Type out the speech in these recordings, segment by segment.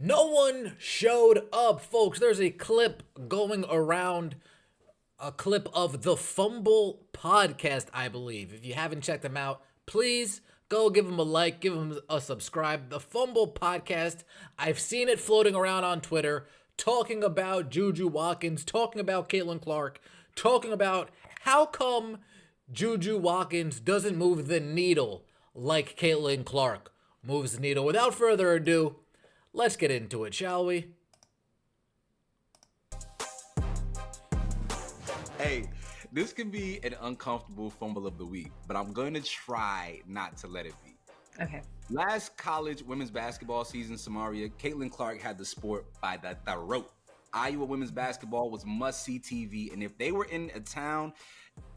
No one showed up, folks. There's a clip going around, a clip of the Fumble podcast, I believe. If you haven't checked them out, please go give them a like, give them a subscribe. The Fumble podcast, I've seen it floating around on Twitter, talking about Juju Watkins, talking about Caitlyn Clark, talking about how come Juju Watkins doesn't move the needle like Caitlyn Clark moves the needle. Without further ado, let's get into it, shall we? Hey, this can be an uncomfortable fumble of the week, but I'm going to try not to let it be. Okay. Last college women's basketball season, Samaria, Caitlyn Clark had the sport by the throat. Iowa women's basketball was must-see TV, and if they were in a town,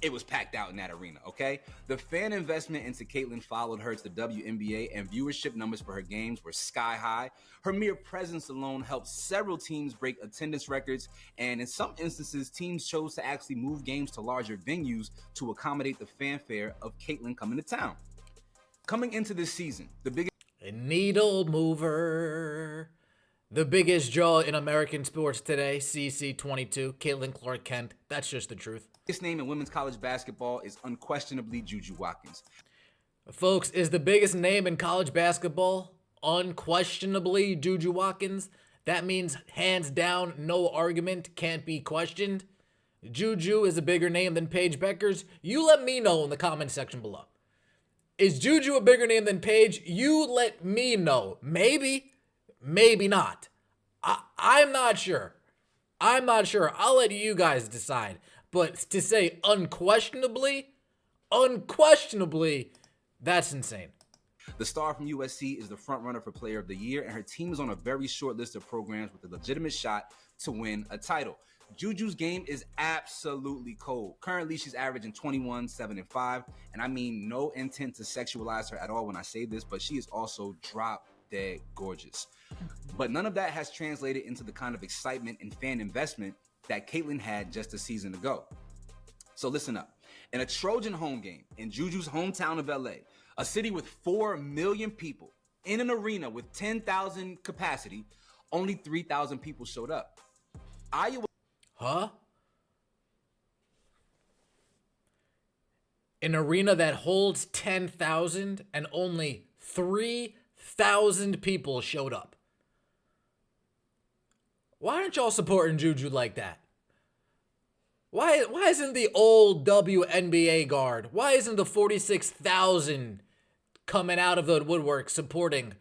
it was packed out in that arena, okay? The fan investment into Caitlyn followed her to the WNBA, and viewership numbers for her games were sky high. Her mere presence alone helped several teams break attendance records, and in some instances, teams chose to actually move games to larger venues to accommodate the fanfare of Caitlyn coming to town. Coming into this season, the biggest A needle mover. The biggest draw in American sports today, CC22, Caitlyn Clark Kent. That's just the truth. name in women's college basketball is unquestionably Juju Watkins. Folks, is the biggest name in college basketball unquestionably Juju Watkins? That means hands down, no argument, can't be questioned. Juju is a bigger name than Paige Beckers. You let me know in the comment section below. Is Juju a bigger name than Paige? You let me know. Maybe. Maybe not. I'm not sure. I'll let you guys decide. But to say unquestionably, that's insane. The star from USC is the front runner for Player of the Year, and her team is on a very short list of programs with a legitimate shot to win a title. Juju's game is absolutely cold. Currently, she's averaging 21, 7, and 5, and I mean no intent to sexualize her at all when I say this, but she is also drop dead gorgeous. But none of that has translated into the kind of excitement and fan investment that Caitlyn had just a season ago. So listen up. In a Trojan home game in Juju's hometown of LA, a city with 4 million people, in an arena with 10,000 capacity, only 3,000 people showed up. Iowa. Huh? An arena that holds 10,000 and only 3,000 people showed up. Why aren't y'all supporting Juju like that? Why isn't the old WNBA guard? Why isn't the 46,000 coming out of the woodwork supporting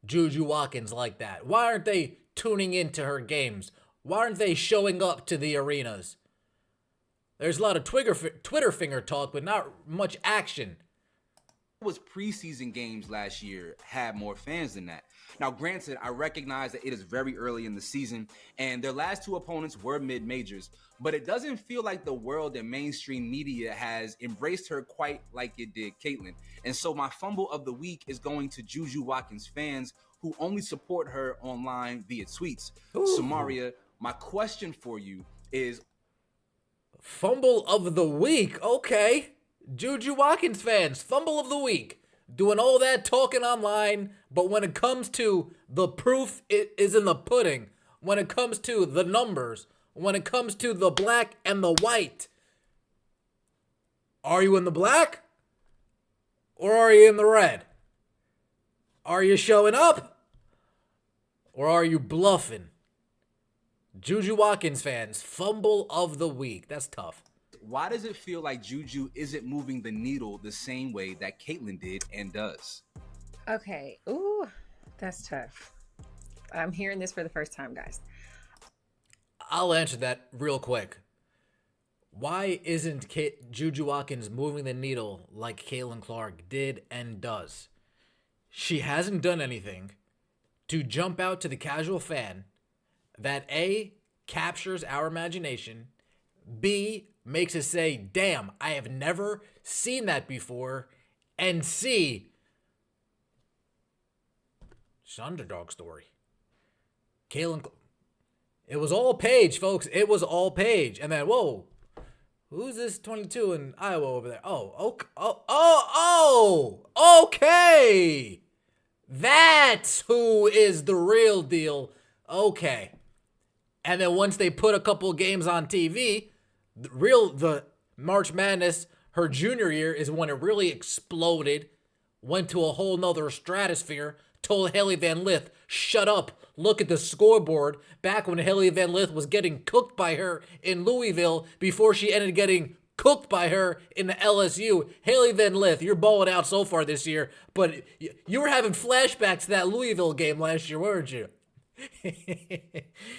Juju Watkins like that? Why aren't they tuning into her games? Why aren't they showing up to the arenas? There's a lot of Twitter finger talk, but not much action. Was preseason games last year had more fans than that. Now, granted, I recognize that it is very early in the season, and their last 2 opponents were mid-majors, but it doesn't feel like the world and mainstream media has embraced her quite like it did Caitlyn. And so my fumble of the week is going to Juju Watkins fans who only support her online via tweets. Ooh. Samaria, my question for you is... Fumble of the week, okay. Juju Watkins fans, fumble of the week. Doing all that talking online, but when it comes to the proof, it is in the pudding. When it comes to the numbers, when it comes to the black and the white, are you in the black or are you in the red? Are you showing up or are you bluffing? Juju Watkins fans, fumble of the week. That's tough. Why does it feel like Juju isn't moving the needle the same way that Caitlyn did and does? Okay. Ooh, that's tough. I'm hearing this for the first time, guys. I'll answer that real quick. Why isn't Juju Watkins moving the needle like Caitlyn Clark did and does? She hasn't done anything to jump out to the casual fan that A, captures our imagination, B, makes us say, damn, I have never seen that before, and C, it's an underdog story. Caitlyn, it was all Paige, folks. It was all Paige. And then, whoa, who's this 22 in Iowa over there? Okay. That's who is the real deal. Okay. And then once they put a couple games on TV, the March Madness, her junior year, is when it really exploded, went to a whole nother stratosphere, told Haley Van Lith, shut up, look at the scoreboard, back when Haley Van Lith was getting cooked by her in Louisville before she ended up getting cooked by her in the LSU. Haley Van Lith, you're balling out so far this year, but you were having flashbacks to that Louisville game last year, weren't you?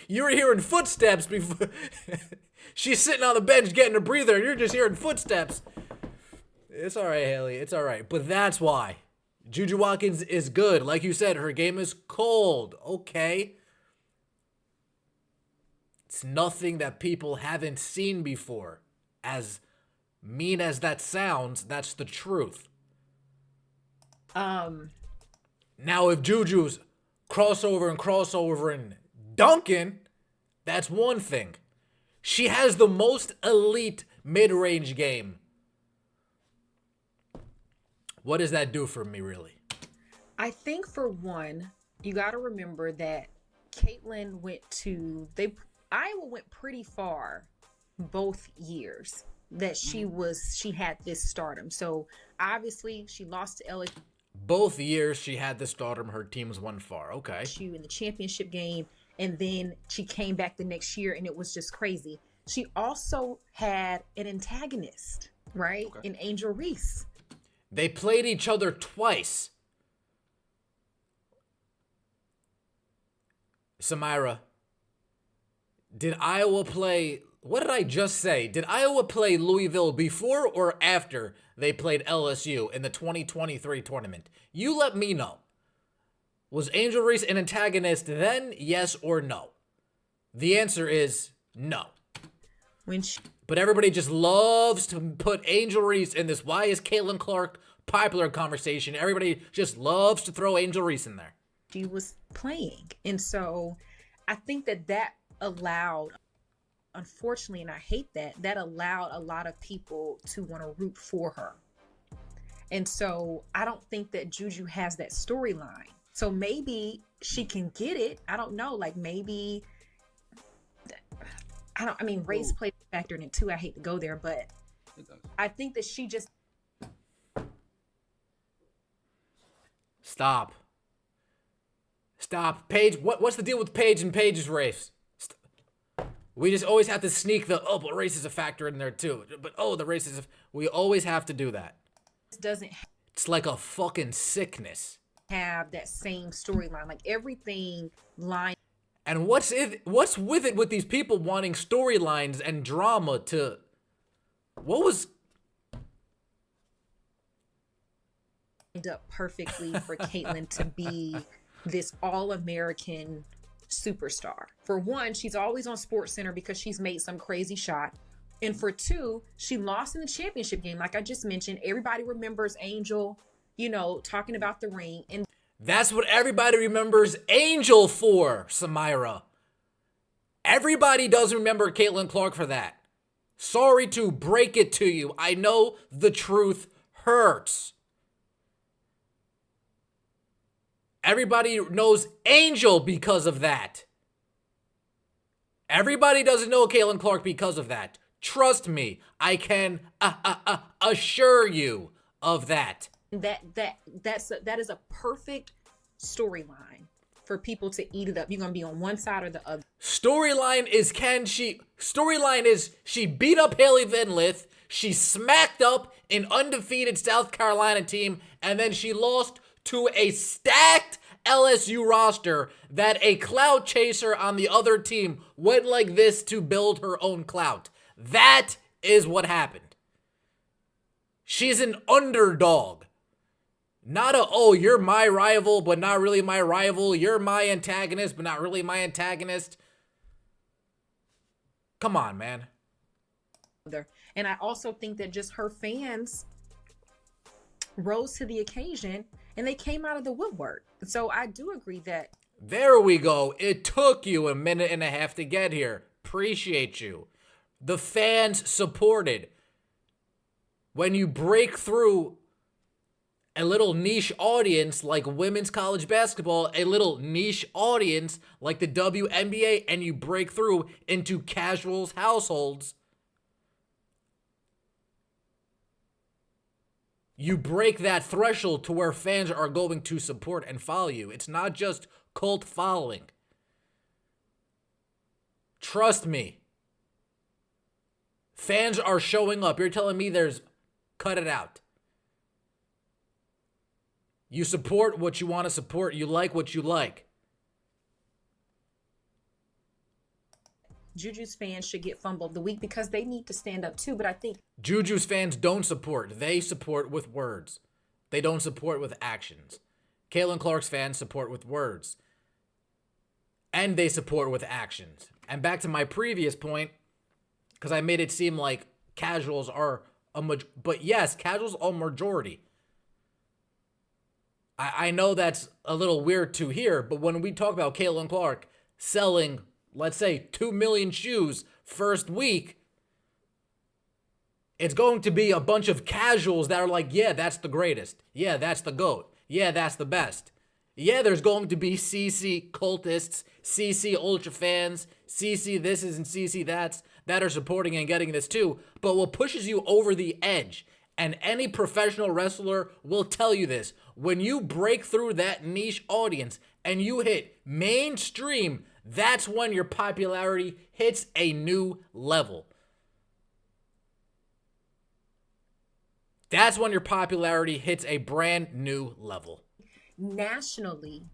You were hearing footsteps before. She's sitting on the bench getting a breather, and you're just hearing footsteps. It's all right, Haley. It's all right. But that's why. Juju Watkins is good. Like you said, her game is cold. Okay. It's nothing that people haven't seen before. As mean as that sounds, that's the truth. Now, if Juju's crossover and dunking, that's one thing. She has the most elite mid-range game. What does that do for me, really? I think for one, you got to remember that Caitlyn Iowa went pretty far both years that she had this stardom. So obviously she lost to LSU. Both years she had the stardom, her teams went far. Okay. In the championship game, and then she came back the next year, and it was just crazy. She also had an antagonist, right? Okay. In Angel Reese. They played each other twice. Samira, did Iowa play... What did I just say? Did Iowa play Louisville before or after they played LSU in the 2023 tournament? You let me know. Was Angel Reese an antagonist then, yes or no? The answer is no. But everybody just loves to put Angel Reese in this why is Caitlyn Clark popular conversation. Everybody just loves to throw Angel Reese in there. She was playing. And so I think that allowed... Unfortunately, and I hate that allowed a lot of people to want to root for her. And so I don't think that Juju has that storyline. So maybe she can get it. I don't know. Like maybe, race played a factor in it too. I hate to go there, but I think that she just... Stop. Paige, what's the deal with Paige and Paige's race? We just always have to sneak but race is a factor in there too. But the race is... We always have to do that. It's like a fucking sickness. Have that same storyline. Like everything line. And what's with it with these people wanting storylines and drama to... What was... Lined up perfectly for Caitlyn to be this all-American superstar. For one, she's always on SportsCenter because she's made some crazy shot. And for two, she lost in the championship game. Like I just mentioned, everybody remembers Angel, talking about the ring. And that's what everybody remembers Angel for, Samira. Everybody does remember Caitlyn Clark for that. Sorry to break it to you. I know the truth hurts. Everybody knows Angel because of that. Everybody doesn't know Caitlyn Clark because of that. Trust me, I can assure you of that. That is a perfect storyline for people to eat it up. You're gonna be on one side or the other. Storyline is she beat up Haley Van Lith, she smacked up an undefeated South Carolina team, and then she lost to a stacked LSU roster that a clout chaser on the other team went like this to build her own clout. That is what happened. She's an underdog. Not you're my rival, but not really my rival. You're my antagonist, but not really my antagonist. Come on, man. And I also think that just her fans rose to the occasion and they came out of the woodwork. So I do agree that... There we go. It took you a minute and a half to get here. Appreciate you. The fans supported. When you break through a little niche audience like women's college basketball, a little niche audience like the WNBA, and you break through into casuals households, you break that threshold to where fans are going to support and follow you. It's not just cult following. Trust me. Fans are showing up. You're telling me cut it out. You support what you want to support. You like what you like. Juju's fans should get Fumble of the Week because they need to stand up too. But I think Juju's fans don't support. They support with words. They don't support with actions. Caitlyn Clark's fans support with words. And they support with actions. And back to my previous point, because I made it seem like casuals are but yes, casuals are majority. I know that's a little weird to hear, but when we talk about Caitlyn Clark selling, let's say, 2 million shoes first week, it's going to be a bunch of casuals that are like, yeah, that's the greatest. Yeah, that's the GOAT. Yeah, that's the best. Yeah, there's going to be CC cultists, CC ultra fans, CC this is and CC that's, that are supporting and getting this too. But what pushes you over the edge, and any professional wrestler will tell you this, when you break through that niche audience and you hit mainstream, that's when your popularity hits a new level. That's when your popularity hits a brand new level. nationally,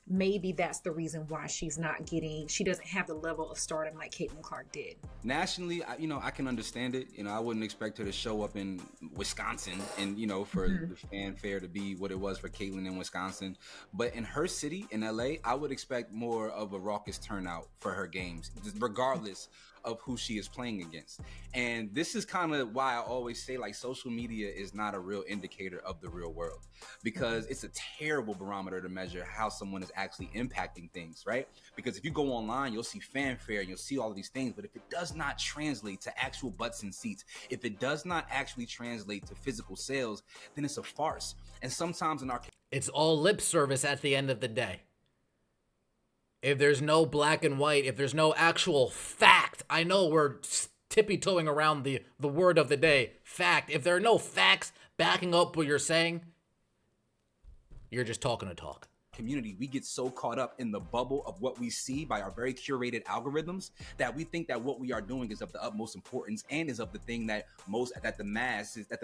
maybe that's the reason why she doesn't have the level of stardom like Caitlyn Clark did. Nationally, I can understand it. I wouldn't expect her to show up in Wisconsin and, for the fanfare to be what it was for Caitlyn in Wisconsin. But in her city, in LA, I would expect more of a raucous turnout for her games, regardless of who she is playing against. And this is kind of why I always say, like, social media is not a real indicator of the real world, because it's a terrible barometer to measure how someone is actually impacting things, right? Because if you go online, you'll see fanfare and you'll see all of these things, but if it does not translate to actual butts and seats, if it does not actually translate to physical sales, then it's a farce. And sometimes in our It's all lip service at the end of the day. If there's no black and white, if there's no actual fact, I know we're tippy-toeing around the word of the day, fact. If there are no facts backing up what you're saying, you're just talking to talk. Community, we get so caught up in the bubble of what we see by our very curated algorithms that we think that what we are doing is of the utmost importance and is of the thing that the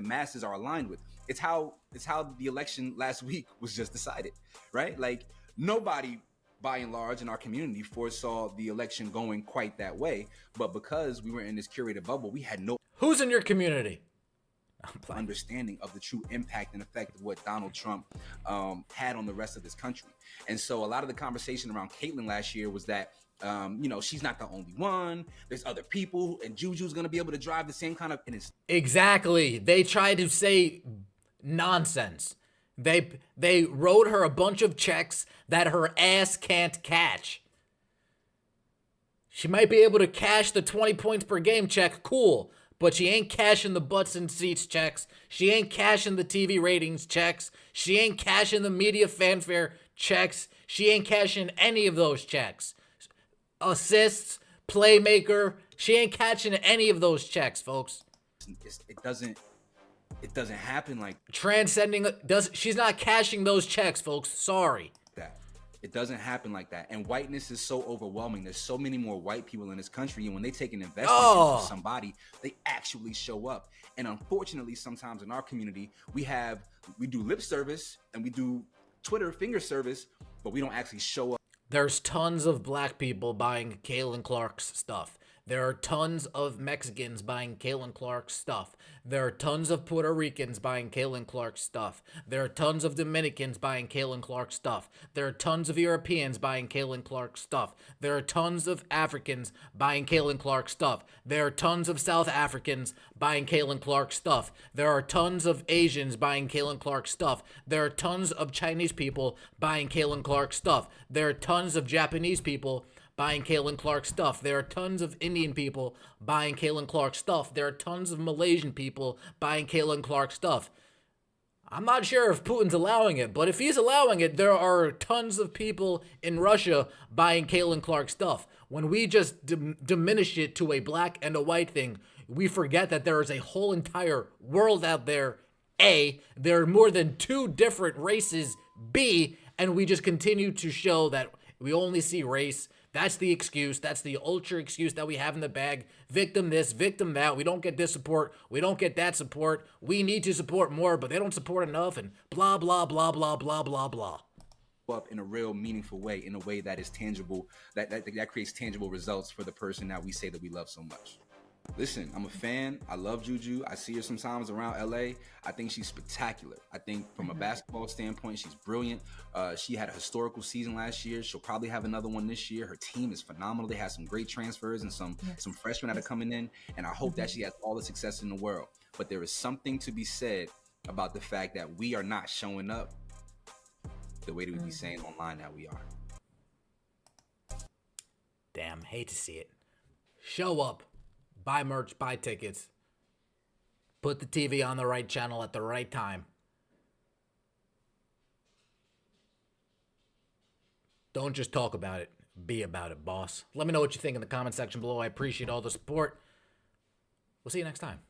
masses are aligned with. It's how the election last week was just decided, right? Like, nobody by and large in our community foresaw the election going quite that way, but because we were in this curated bubble, we had no Who's in your community? understanding of the true impact and effect of what Donald Trump had on the rest of this country. And so a lot of the conversation around Caitlyn last year was that she's not the only one. There's other people, and Juju's going to be able to drive the same kind of. Exactly. They tried to say nonsense. They wrote her a bunch of checks that her ass can't catch. She might be able to cash the 20 points per game check, cool, but she ain't cashing the butts and seats checks. She ain't cashing the TV ratings checks. She ain't cashing the media fanfare checks. She ain't cashing any of those checks. Assists, playmaker, she ain't catching any of those checks, folks. It doesn't happen like she's not cashing those checks, folks. Sorry. that. It doesn't happen like that. And whiteness is so overwhelming. There's so many more white people in this country, and when they take an investment into somebody, they actually show up. And unfortunately, sometimes in our community, we do lip service and we do Twitter finger service, but we don't actually show up. There's tons of black people buying Caitlyn Clark's stuff. There are tons of Mexicans buying Caitlyn Clark's stuff. There are tons of Puerto Ricans buying Caitlyn Clark's stuff. There are tons of Dominicans buying Caitlyn Clark's stuff. There are tons of Europeans buying Caitlyn Clark's stuff. There are tons of Africans buying Caitlyn Clark's stuff. There are tons of South Africans buying Caitlyn Clark's stuff. There are tons of Asians buying Caitlyn Clark's stuff. There are tons of Chinese people buying Caitlyn Clark's stuff. There are tons of Japanese people buying Caitlyn Clark's stuff. There are tons of Indian people buying Caitlyn Clark's stuff. There are tons of Malaysian people buying Caitlyn Clark's stuff. I'm not sure if Putin's allowing it, but if he's allowing it, there are tons of people in Russia buying Caitlyn Clark stuff. When we just diminish it to a black and a white thing, we forget that there is a whole entire world out there. A, there are more than 2 different races. B, and we just continue to show that we only see race. That's the excuse. That's the ultra excuse that we have in the bag. Victim this, victim that. We don't get this support. We don't get that support. We need to support more, but they don't support enough, and blah, blah, blah, blah, blah, blah, blah. Up in a real meaningful way, in a way that is tangible, that creates tangible results for the person that we say that we love so much. Listen, I'm a fan. I love Juju. I see her sometimes around LA. I think she's spectacular. I think from a basketball standpoint, she's brilliant. She had a historical season last year. She'll probably have another one this year. Her team is phenomenal. They have some great transfers and some freshmen that are coming in. And I hope that she has all the success in the world. But there is something to be said about the fact that we are not showing up the way that we be saying online that we are. Damn, hate to see it. Show up. Buy merch, buy tickets. Put the TV on the right channel at the right time. Don't just talk about it. Be about it, boss. Let me know what you think in the comment section below. I appreciate all the support. We'll see you next time.